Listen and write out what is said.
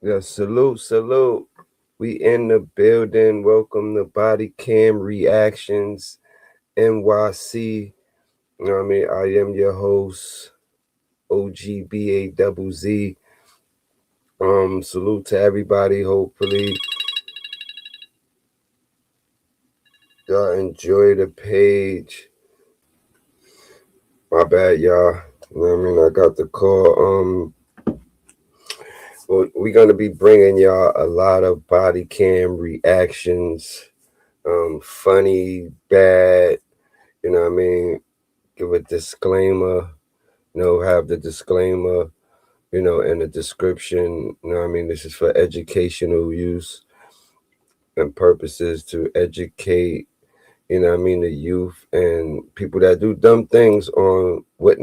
Yeah, salute. We in the building. Welcome to Bodycam Reactions NYC. You know what I mean? I am your host, OGBAZZ. Salute to everybody. Hopefully, y'all enjoy the page. My bad, y'all. You know what I mean? I got the call. Well, we're gonna be bringing y'all a lot of body cam reactions. Funny, bad. You know what I mean? Give a disclaimer. Have the disclaimer. In the description. You know what I mean? This is for educational use and purposes to educate. You know what I mean? The youth and people that do dumb things on what